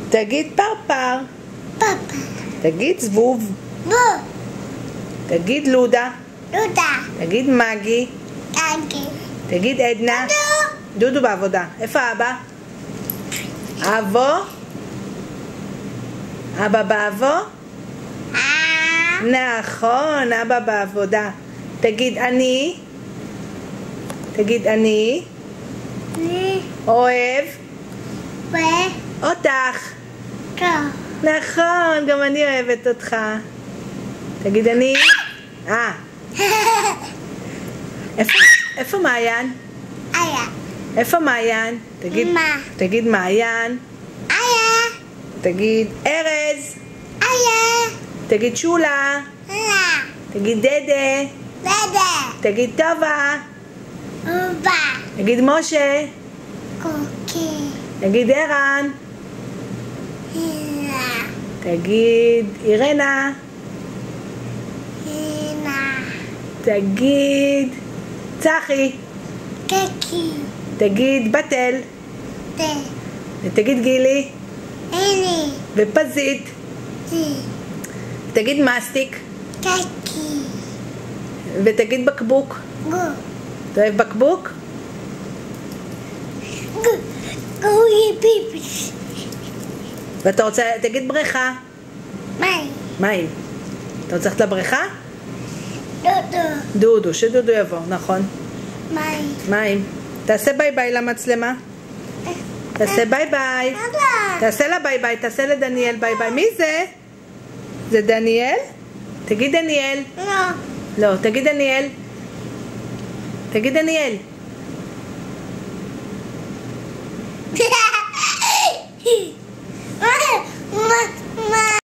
תגיד פרפר. פאפה. תגיד זבוב. בו. תגיד לודה. לודה. תגיד מגי. קאגי. תגיד עדנה. דודו. דודו בעבודה. איפה אבא? אבו? אבא באבו? נכון, אבא בעבודה. תגיד אני. תגיד אני אני. אוהב ו. אותך. טוב. נכון, גם אני אוהבת אותך. תגיד אני. איפה מעיין? איה. איפה מעיין? תגיד. מה? תגיד מעיין. איה. תגיד ארז. איה. תגיד שולה. לה. תגיד דדה. דדה. תגיד טובה. אובה. תגיד משה. קוקי. תגיד ערן. הילה. תגיד אירנה. הילה. תגיד צחי. קקי. תגיד בתל. תה. ותגיד גילי. הנה. ופזית. תי. תגיד מסטיק. קקי. ותגיד בקבוק. גו. אתה אוהב בקבוק? גו. גוי ביבי. ואתה רוצה, תגיד בריכה. מים. מים. אתה רוצה ללכת לבריכה? דודו. דודו, שדודו יבוא, נכון. מים. מים. תעשה ביי ביי למצלמה. תעשה ביי ביי. אבא. תעשה לה ביי ביי, תעשה לדניאל ביי ביי. מי זה? זה דניאל? תגיד דניאל. לא. לא, תגיד דניאל. תגיד דניאל.